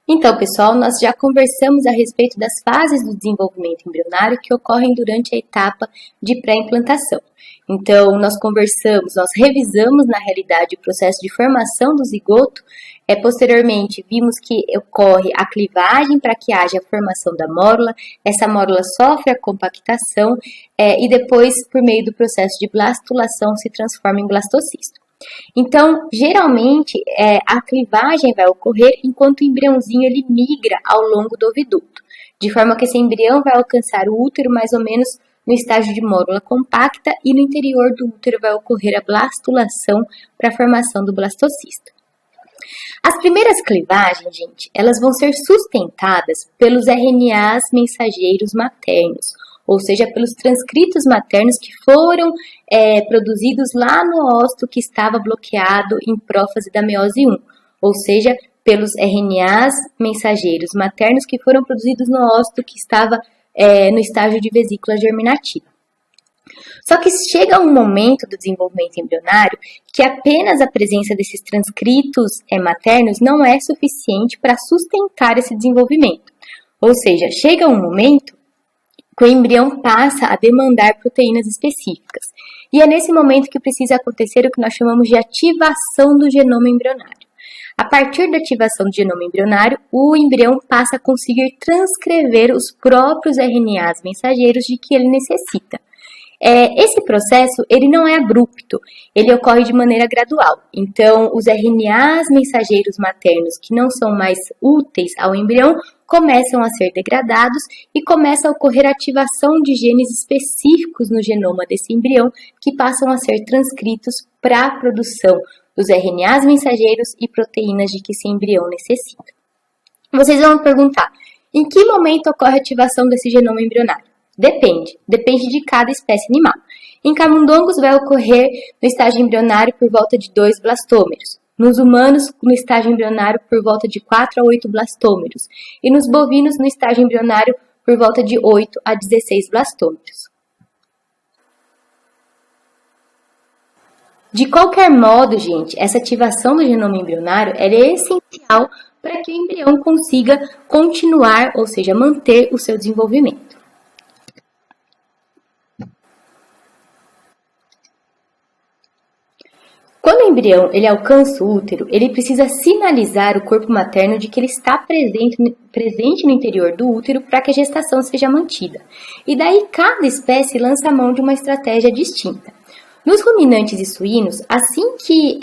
Então, pessoal, nós já conversamos a respeito das fases do desenvolvimento embrionário que ocorrem durante a etapa de pré-implantação. Então, nós revisamos na realidade o processo de formação do zigoto. Posteriormente, vimos que ocorre a clivagem para que haja a formação da mórula. Essa mórula sofre a compactação e depois, por meio do processo de blastulação, se transforma em blastocisto. Então, geralmente, a clivagem vai ocorrer enquanto o embriãozinho ele migra ao longo do oviduto, de forma que esse embrião vai alcançar o útero mais ou menos no estágio de mórula compacta e no interior do útero vai ocorrer a blastulação para a formação do blastocisto. As primeiras clivagens, gente, elas vão ser sustentadas pelos RNAs mensageiros maternos, ou seja, pelos transcritos maternos que foram produzidos lá no ócito que estava bloqueado em prófase da meiose 1, ou seja, pelos RNAs mensageiros maternos que foram produzidos no ócito que estava no estágio de vesícula germinativa. Só que chega um momento do desenvolvimento embrionário que apenas a presença desses transcritos maternos não é suficiente para sustentar esse desenvolvimento. Ou seja, chega um momento que o embrião passa a demandar proteínas específicas. E é nesse momento que precisa acontecer o que nós chamamos de ativação do genoma embrionário. A partir da ativação do genoma embrionário, o embrião passa a conseguir transcrever os próprios RNAs mensageiros de que ele necessita. Esse processo ele não é abrupto, ele ocorre de maneira gradual. Então, os RNAs mensageiros maternos que não são mais úteis ao embrião começam a ser degradados e começa a ocorrer a ativação de genes específicos no genoma desse embrião que passam a ser transcritos para a produção dos RNAs mensageiros e proteínas de que esse embrião necessita. Vocês vão me perguntar, em que momento ocorre a ativação desse genoma embrionário? Depende de cada espécie animal. Em camundongos vai ocorrer no estágio embrionário por volta de 2 blastômeros. Nos humanos, no estágio embrionário por volta de 4 a 8 blastômeros. E nos bovinos, no estágio embrionário por volta de 8 a 16 blastômeros. De qualquer modo, gente, essa ativação do genoma embrionário é essencial para que o embrião consiga continuar, ou seja, manter o seu desenvolvimento. Quando o embrião ele alcança o útero, ele precisa sinalizar o corpo materno de que ele está presente no interior do útero para que a gestação seja mantida. E daí cada espécie lança a mão de uma estratégia distinta. Nos ruminantes e suínos, assim que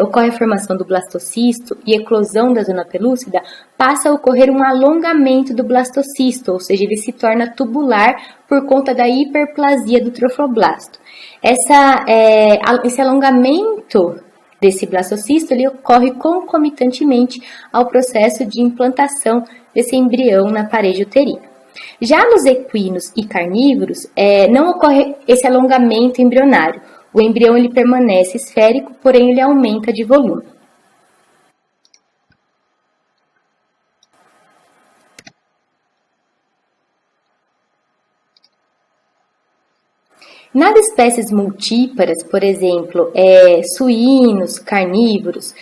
ocorre a formação do blastocisto e eclosão da zona pelúcida, passa a ocorrer um alongamento do blastocisto, ou seja, ele se torna tubular por conta da hiperplasia do trofoblasto. Esse alongamento desse blastocisto ele ocorre concomitantemente ao processo de implantação desse embrião na parede uterina. Já nos equinos e carnívoros, não ocorre esse alongamento embrionário. O embrião ele permanece esférico, porém ele aumenta de volume. Nas espécies multíparas, por exemplo, suínos, carnívoros,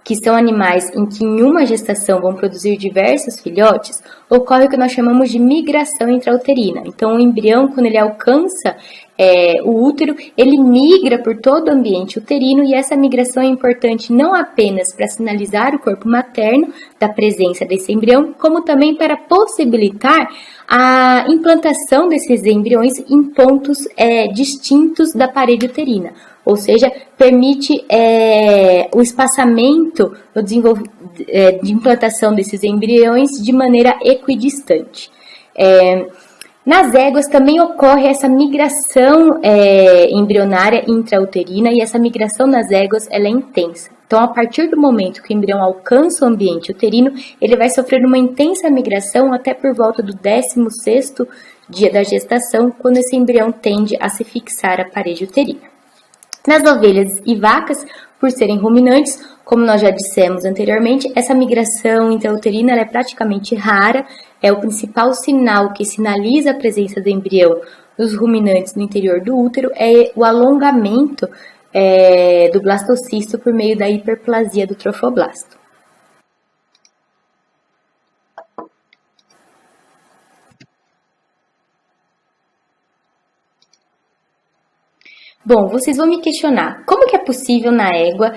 que são animais em que em uma gestação vão produzir diversos filhotes, ocorre o que nós chamamos de migração intrauterina. Então, o embrião, quando ele alcança o útero, ele migra por todo o ambiente uterino e essa migração é importante não apenas para sinalizar o corpo materno da presença desse embrião, como também para possibilitar a implantação desses embriões em pontos distintos da parede uterina. Ou seja, permite o espaçamento de implantação desses embriões de maneira equidistante. Nas éguas também ocorre essa migração embrionária intrauterina e essa migração nas éguas ela é intensa. Então, a partir do momento que o embrião alcança o ambiente uterino, ele vai sofrer uma intensa migração até por volta do 16º dia da gestação, quando esse embrião tende a se fixar à parede uterina. Nas ovelhas e vacas, por serem ruminantes, como nós já dissemos anteriormente, essa migração intrauterina ela é praticamente rara, é o principal sinal que sinaliza a presença do embrião dos ruminantes no interior do útero, é o alongamento do blastocisto por meio da hiperplasia do trofoblasto. Bom, vocês vão me questionar, como que é possível na égua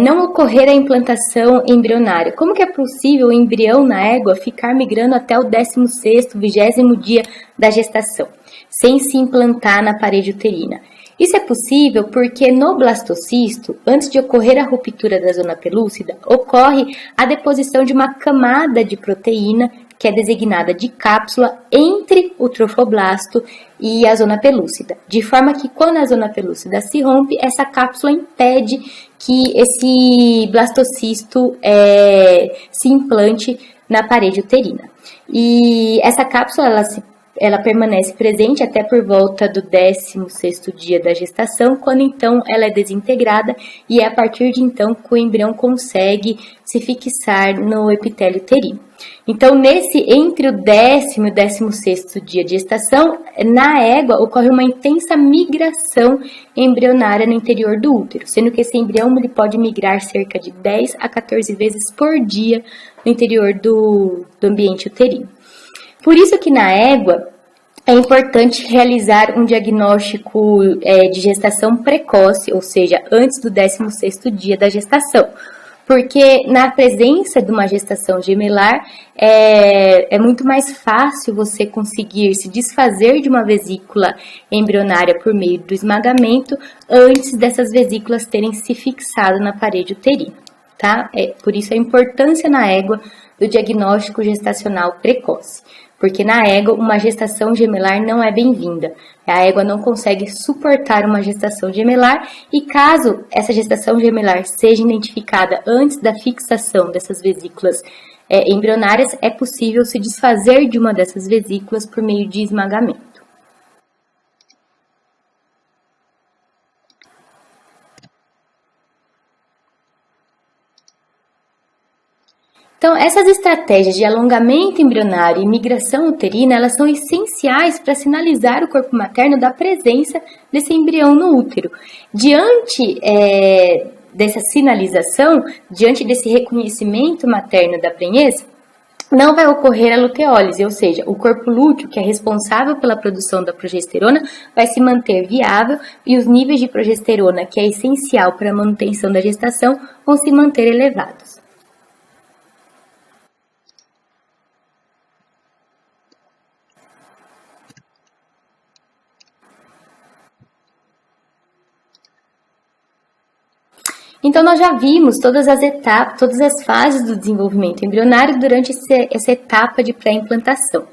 não ocorrer a implantação embrionária? Como que é possível o embrião na égua ficar migrando até o 16º, 20º dia da gestação, sem se implantar na parede uterina? Isso é possível porque no blastocisto, antes de ocorrer a ruptura da zona pelúcida, ocorre a deposição de uma camada de proteína, que é designada de cápsula, entre o trofoblasto e a zona pelúcida, de forma que quando a zona pelúcida se rompe, essa cápsula impede que esse blastocisto se implante na parede uterina. E essa cápsula, ela permanece presente até por volta do 16º dia da gestação, quando então ela é desintegrada e é a partir de então que o embrião consegue se fixar no epitélio uterino. Então, entre o 10º e o 16º dia de gestação, na égua ocorre uma intensa migração embrionária no interior do útero, sendo que esse embrião ele pode migrar cerca de 10 a 14 vezes por dia no interior do ambiente uterino. Por isso que na égua é importante realizar um diagnóstico de gestação precoce, ou seja, antes do 16º dia da gestação, porque na presença de uma gestação gemelar é muito mais fácil você conseguir se desfazer de uma vesícula embrionária por meio do esmagamento antes dessas vesículas terem se fixado na parede uterina, tá? Por isso a importância na égua do diagnóstico gestacional precoce. Porque na égua, uma gestação gemelar não é bem-vinda. A égua não consegue suportar uma gestação gemelar e caso essa gestação gemelar seja identificada antes da fixação dessas vesículas embrionárias, é possível se desfazer de uma dessas vesículas por meio de esmagamento. Então, essas estratégias de alongamento embrionário e migração uterina, elas são essenciais para sinalizar o corpo materno da presença desse embrião no útero. Diante dessa sinalização, diante desse reconhecimento materno da prenhez, não vai ocorrer a luteólise, ou seja, o corpo lúteo, que é responsável pela produção da progesterona, vai se manter viável e os níveis de progesterona, que é essencial para a manutenção da gestação, vão se manter elevados. Então, nós já vimos todas as etapas, todas as fases do desenvolvimento embrionário durante essa etapa de pré-implantação.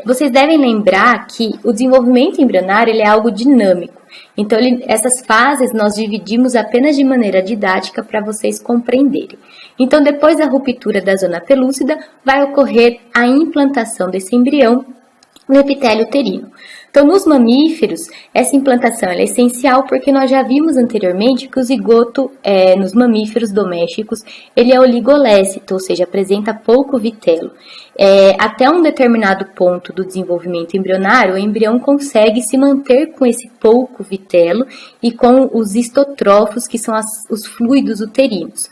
Vocês devem lembrar que o desenvolvimento embrionário ele é algo dinâmico. Então, essas fases nós dividimos apenas de maneira didática para vocês compreenderem. Então, depois da ruptura da zona pelúcida, vai ocorrer a implantação desse embrião no epitélio uterino. Então, nos mamíferos, essa implantação é essencial porque nós já vimos anteriormente que o zigoto nos mamíferos domésticos ele é oligolécito, ou seja, apresenta pouco vitelo. Até um determinado ponto do desenvolvimento embrionário, o embrião consegue se manter com esse pouco vitelo e com os histotrófos, que são os fluidos uterinos.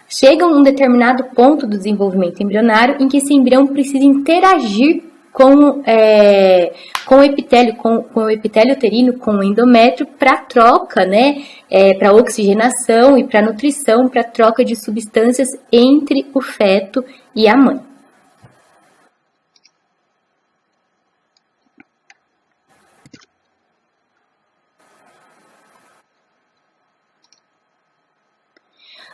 Chega um determinado ponto do desenvolvimento embrionário em que esse embrião precisa interagir com o epitélio uterino, com o endométrio, para troca, para oxigenação e para nutrição, para troca de substâncias entre o feto e a mãe.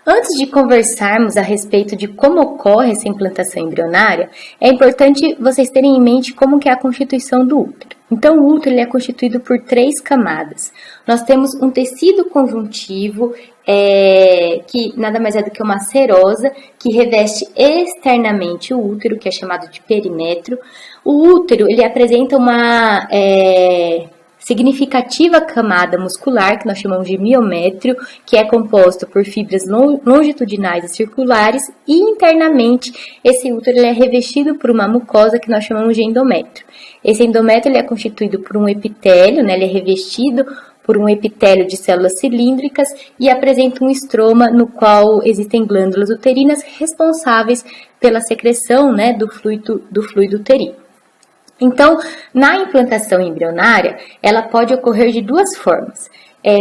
Antes de conversarmos a respeito de como ocorre essa implantação embrionária, é importante vocês terem em mente como que é a constituição do útero. Então, o útero ele é constituído por 3 camadas. Nós temos um tecido conjuntivo, que nada mais é do que uma serosa, que reveste externamente o útero, que é chamado de perinétrio. O útero ele apresenta uma significativa camada muscular, que nós chamamos de miométrio, que é composto por fibras longitudinais e circulares, e internamente esse útero ele é revestido por uma mucosa que nós chamamos de endométrio. Esse endométrio ele é constituído por um epitélio, ele é revestido por um epitélio de células cilíndricas e apresenta um estroma no qual existem glândulas uterinas responsáveis pela secreção do fluido uterino. Então, na implantação embrionária, ela pode ocorrer de 2 formas.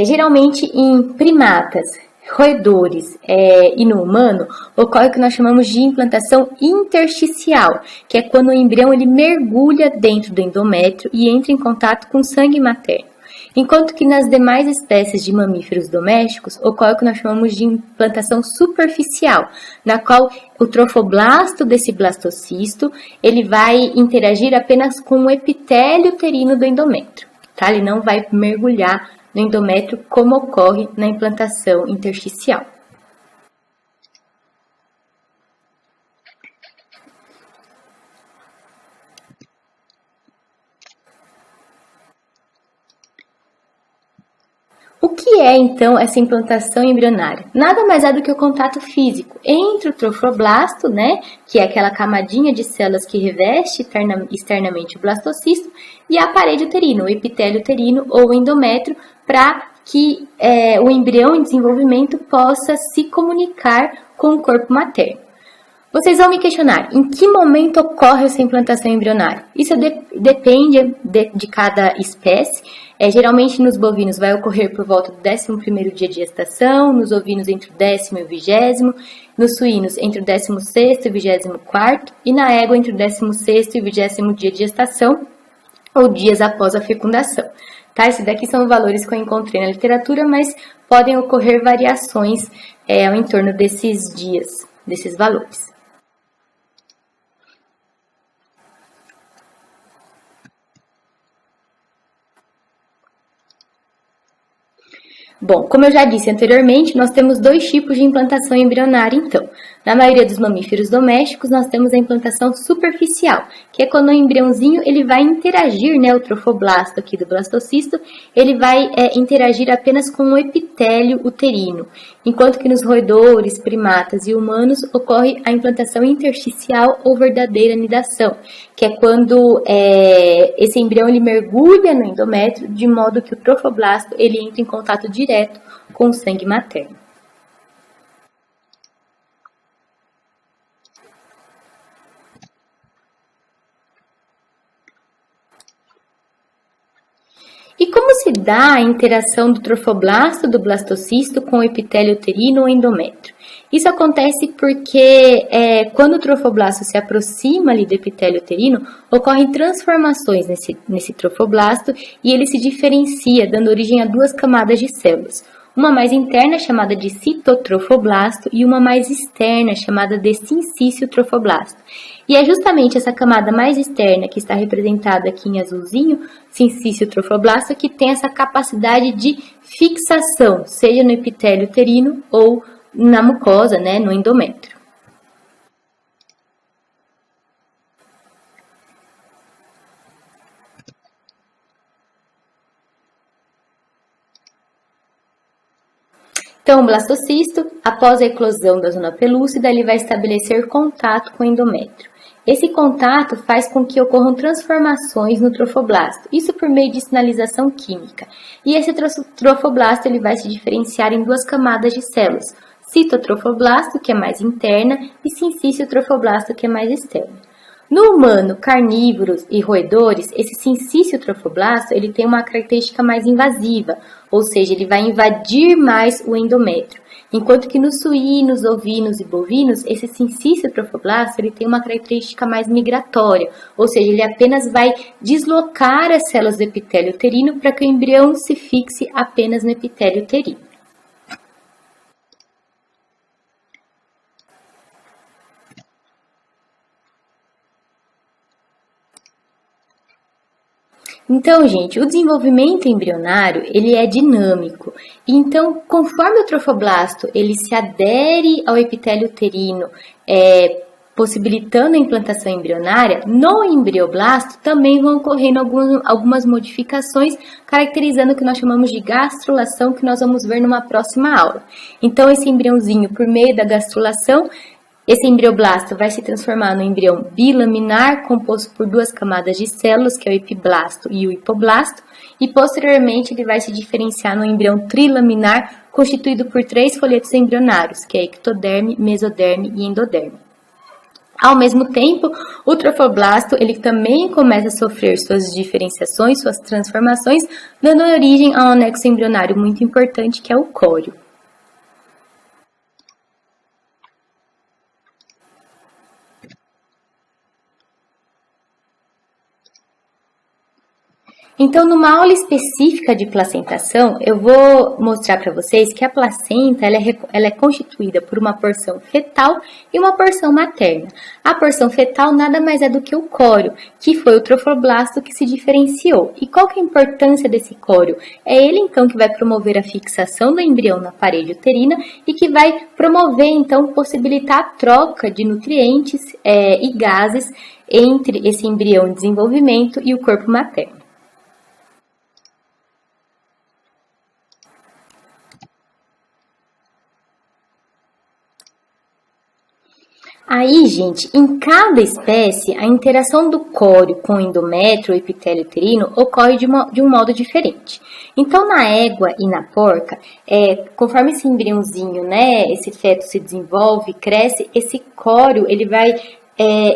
Geralmente em primatas, roedores e no humano, ocorre o que nós chamamos de implantação intersticial, que é quando o embrião ele mergulha dentro do endométrio e entra em contato com o sangue materno. Enquanto que nas demais espécies de mamíferos domésticos, ocorre o que nós chamamos de implantação superficial, na qual o trofoblasto desse blastocisto, ele vai interagir apenas com o epitélio uterino do endométrio, tá? Ele não vai mergulhar no endométrio como ocorre na implantação intersticial. O que é, então, essa implantação embrionária? Nada mais é do que o contato físico entre o trofoblasto, né, que é aquela camadinha de células que reveste externamente o blastocisto, e a parede uterina, o epitélio uterino ou o endométrio, para que o embrião em desenvolvimento possa se comunicar com o corpo materno. Vocês vão me questionar, em que momento ocorre essa implantação embrionária? Isso depende de cada espécie. Geralmente nos bovinos vai ocorrer por volta do 11º dia de gestação, nos ovinos entre o 10º e o 20º, nos suínos entre o 16º e o 24º e na égua entre o 16º e o 20º dia de gestação ou dias após a fecundação. Tá? Esses daqui são valores que eu encontrei na literatura, mas podem ocorrer variações ao entorno desses dias, desses valores. Bom, como eu já disse anteriormente, nós temos dois tipos de implantação embrionária, então. Na maioria dos mamíferos domésticos, nós temos a implantação superficial, que é quando o embriãozinho ele vai interagir, né, o trofoblasto aqui do blastocisto, ele vai interagir apenas com o epitélio uterino, enquanto que nos roedores, primatas e humanos ocorre a implantação intersticial ou verdadeira nidação, que é quando esse embrião ele mergulha no endométrio de modo que o trofoblasto ele entra em contato direto com o sangue materno. E como se dá a interação do trofoblasto do blastocisto com o epitélio uterino ou endométrio? Isso acontece porque quando o trofoblasto se aproxima ali do epitélio uterino, ocorrem transformações nesse trofoblasto e ele se diferencia, dando origem a duas camadas de células. Uma mais interna, chamada de citotrofoblasto, e uma mais externa, chamada de sincício trofoblasto. E é justamente essa camada mais externa, que está representada aqui em azulzinho, sincício trofoblasto, que tem essa capacidade de fixação, seja no epitélio uterino ou na mucosa, né, no endométrio. Então, o blastocisto, após a eclosão da zona pelúcida, ele vai estabelecer contato com o endométrio. Esse contato faz com que ocorram transformações no trofoblasto, isso por meio de sinalização química. E esse trofoblasto ele vai se diferenciar em duas camadas de células, citotrofoblasto, que é mais interna, e sincício trofoblasto, que é mais externo. No humano, carnívoros e roedores, esse sincício trofoblasto ele tem uma característica mais invasiva, ou seja, ele vai invadir mais o endométrio. Enquanto que nos suínos, ovinos e bovinos, esse sincício trofoblasto ele tem uma característica mais migratória, ou seja, ele apenas vai deslocar as células do epitélio uterino para que o embrião se fixe apenas no epitélio uterino. Então, gente, o desenvolvimento embrionário, ele é dinâmico. Então, conforme o trofoblasto, ele se adere ao epitélio uterino, possibilitando a implantação embrionária, no embrioblasto também vão ocorrendo algumas modificações, caracterizando o que nós chamamos de gastrulação, que nós vamos ver numa próxima aula. Então, esse embriãozinho, por meio da gastrulação, esse embrioblasto vai se transformar no embrião bilaminar, composto por duas camadas de células, que é o epiblasto e o hipoblasto, e posteriormente ele vai se diferenciar no embrião trilaminar, constituído por três folhetos embrionários, que é ectoderme, mesoderme e endoderme. Ao mesmo tempo, o trofoblasto ele também começa a sofrer suas diferenciações, suas transformações, dando origem a um anexo embrionário muito importante que é o córeo. Então, numa aula específica de placentação, eu vou mostrar para vocês que a placenta ela é constituída por uma porção fetal e uma porção materna. A porção fetal nada mais é do que o córeo, que foi o trofoblasto que se diferenciou. E qual que é a importância desse córeo? É ele, então, que vai promover a fixação do embrião na parede uterina e que vai promover, então, possibilitar a troca de nutrientes e gases entre esse embrião em desenvolvimento e o corpo materno. Aí, gente, em cada espécie, a interação do córeo com o endométrio ou epitélio uterino ocorre de um modo diferente. Então, na égua e na porca, conforme esse embriãozinho, né, esse feto se desenvolve, cresce, esse córeo, ele vai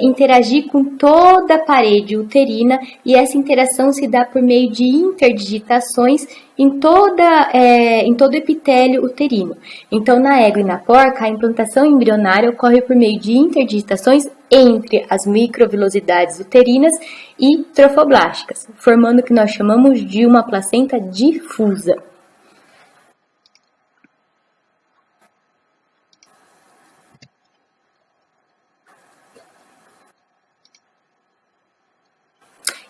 interagir com toda a parede uterina e essa interação se dá por meio de interdigitações em todo o epitélio uterino. Então, na égua e na porca, a implantação embrionária ocorre por meio de interdigitações entre as microvilosidades uterinas e trofoblásticas, formando o que nós chamamos de uma placenta difusa.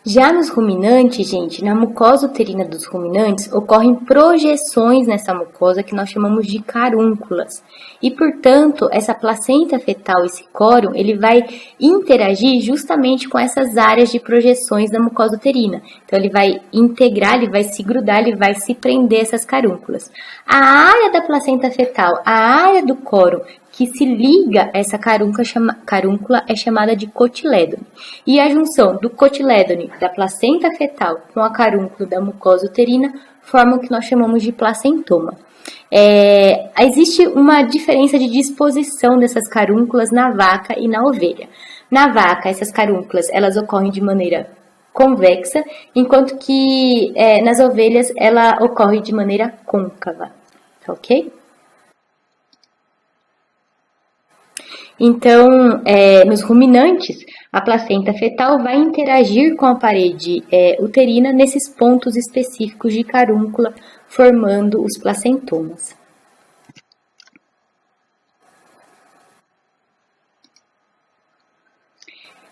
Já nos ruminantes, gente, na mucosa uterina dos ruminantes, ocorrem projeções nessa mucosa que nós chamamos de carúnculas. E, portanto, essa placenta fetal, esse córeo, ele vai interagir justamente com essas áreas de projeções da mucosa uterina. Então, ele vai integrar, ele vai se grudar, ele vai se prender essas carúnculas. A área da placenta fetal, a área do córeo, que se liga a essa carúncula é chamada de cotilédone. E a junção do cotilédone da placenta fetal com a carúncula da mucosa uterina forma o que nós chamamos de placentoma. Existe uma diferença de disposição dessas carúnculas na vaca e na ovelha. Na vaca, essas carúnculas elas ocorrem de maneira convexa, enquanto que nas ovelhas ela ocorre de maneira côncava, ok? Então, nos ruminantes, a placenta fetal vai interagir com a parede uterina nesses pontos específicos de carúncula, formando os placentomas.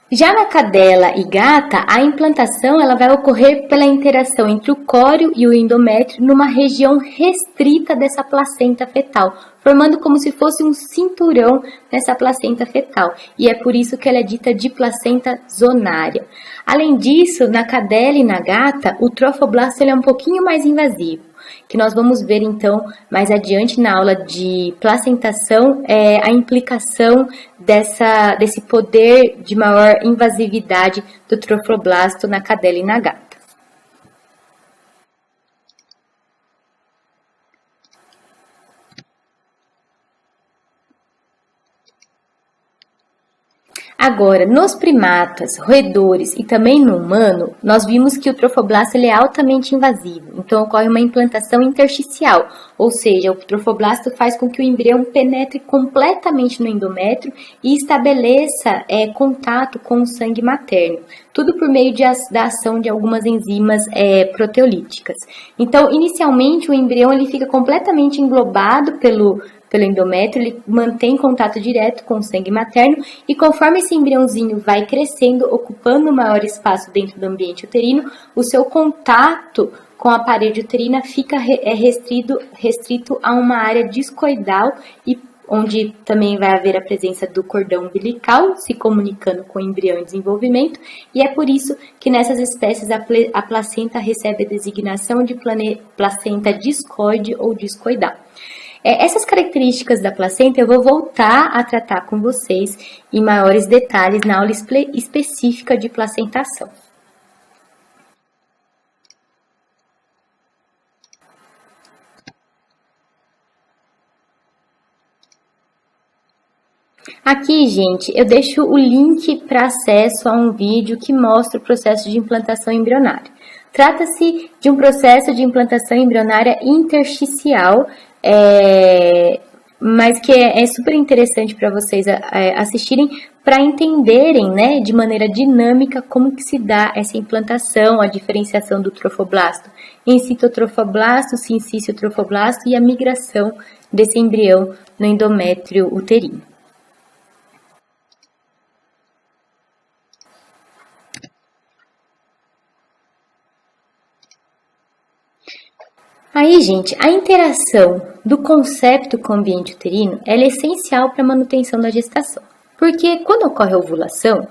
Já na cadela e gata, a implantação ela vai ocorrer pela interação entre o córeo e o endométrio numa região restrita dessa placenta fetal, formando como se fosse um cinturão nessa placenta fetal. E é por isso que ela é dita de placenta zonária. Além disso, na cadela e na gata, o trofoblasto ele é um pouquinho mais invasivo, que nós vamos ver então mais adiante na aula de placentação, a implicação desse poder de maior invasividade do trofoblasto na cadela e na gata. Agora, nos primatas, roedores e também no humano, nós vimos que o trofoblasto ele é altamente invasivo, então ocorre uma implantação intersticial, ou seja, o trofoblasto faz com que o embrião penetre completamente no endométrio e estabeleça contato com o sangue materno, tudo por meio da ação de algumas enzimas proteolíticas. Então, inicialmente, o embrião ele fica completamente englobado pelo endométrio, ele mantém contato direto com o sangue materno e conforme esse embriãozinho vai crescendo, ocupando maior espaço dentro do ambiente uterino, o seu contato com a parede uterina fica restrito a uma área discoidal e onde também vai haver a presença do cordão umbilical se comunicando com o embrião em desenvolvimento, e é por isso que nessas espécies a placenta recebe a designação de placenta discoide ou discoidal. Essas características da placenta eu vou voltar a tratar com vocês em maiores detalhes na aula específica de placentação. Aqui, gente, eu deixo o link para acesso a um vídeo que mostra o processo de implantação embrionária. Trata-se de um processo de implantação embrionária intersticial, mas que é super interessante para vocês assistirem para entenderem, né, de maneira dinâmica como que se dá essa implantação, a diferenciação do trofoblasto em citotrofoblasto, sincício trofoblasto e a migração desse embrião no endométrio uterino. Aí, gente, a interação do concepto com o ambiente uterino ela é essencial para a manutenção da gestação. Porque quando ocorre a ovulação,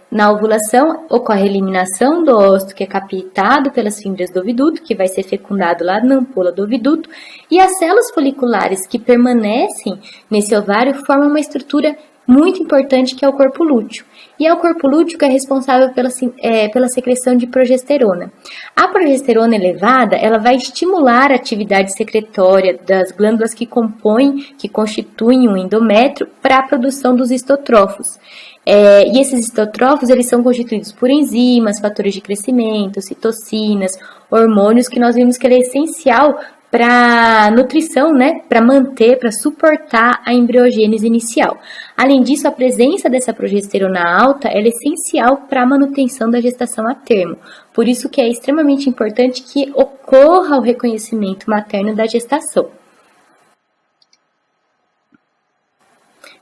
na ovulação ocorre a eliminação do óvulo que é captado pelas fibras do oviduto, que vai ser fecundado lá na ampola do oviduto, e as células foliculares que permanecem nesse ovário formam uma estrutura muito importante que é o corpo lúteo. E é o corpo lúteo que é responsável pela secreção de progesterona. A progesterona elevada, ela vai estimular a atividade secretória das glândulas que constituem o endométrio para a produção dos histotrófos. E esses histotrófos, eles são constituídos por enzimas, fatores de crescimento, citocinas, hormônios, que nós vimos que ele é essencial para nutrição, né, para manter, para suportar a embriogênese inicial. Além disso, a presença dessa progesterona alta é essencial para a manutenção da gestação a termo. Por isso que é extremamente importante que ocorra o reconhecimento materno da gestação.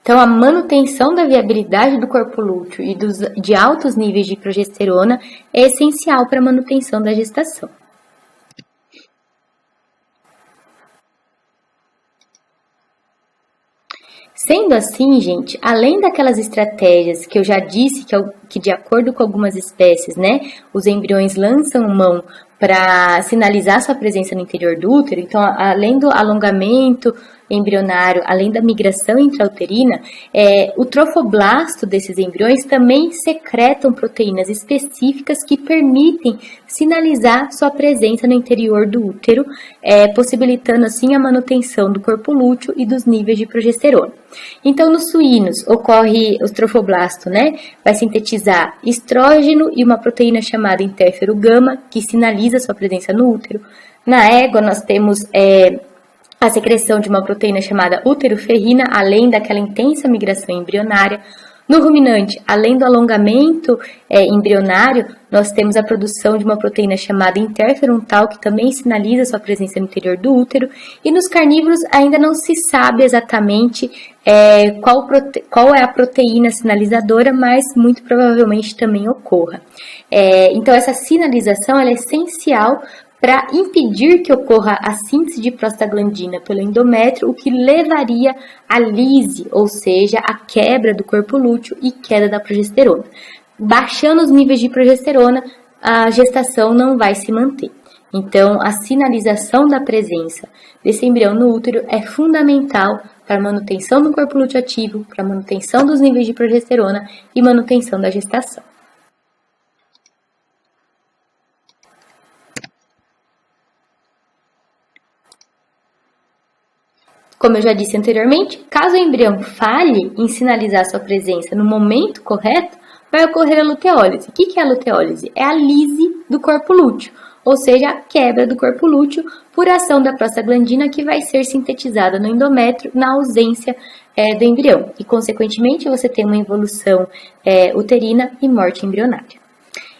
Então, a manutenção da viabilidade do corpo lúteo e de altos níveis de progesterona é essencial para a manutenção da gestação. Sendo assim, gente, além daquelas estratégias que eu já disse que de acordo com algumas espécies, né, os embriões lançam mão para sinalizar sua presença no interior do útero, então, além do alongamento embrionário, além da migração intrauterina, o trofoblasto desses embriões também secretam proteínas específicas que permitem sinalizar sua presença no interior do útero, possibilitando assim a manutenção do corpo lúteo e dos níveis de progesterona. Então, nos suínos ocorre o trofoblasto, né? Vai sintetizar estrógeno e uma proteína chamada interfero gama, que sinaliza sua presença no útero. Na égua, nós temos a secreção de uma proteína chamada uteroferrina, além daquela intensa migração embrionária. No ruminante, além do alongamento embrionário, nós temos a produção de uma proteína chamada interferon tal, que também sinaliza sua presença no interior do útero. E nos carnívoros ainda não se sabe exatamente qual é a proteína sinalizadora, mas muito provavelmente também ocorra. Então, essa sinalização ela é essencial para impedir que ocorra a síntese de prostaglandina pelo endométrio, o que levaria à lise, ou seja, a quebra do corpo lúteo e queda da progesterona. Baixando os níveis de progesterona, a gestação não vai se manter. Então, a sinalização da presença desse embrião no útero é fundamental para a manutenção do corpo lúteo ativo, para a manutenção dos níveis de progesterona e manutenção da gestação. Como eu já disse anteriormente, caso o embrião falhe em sinalizar sua presença no momento correto, vai ocorrer a luteólise. O que é a luteólise? É a lise do corpo lúteo, ou seja, a quebra do corpo lúteo por ação da prostaglandina que vai ser sintetizada no endométrio na ausência do embrião. E, consequentemente, você tem uma involução uterina e morte embrionária.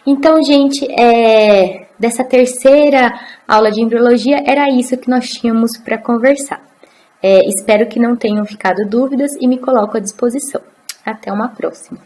Então, gente, dessa terceira aula de embriologia, era isso que nós tínhamos para conversar. Espero que não tenham ficado dúvidas e me coloco à disposição. Até uma próxima.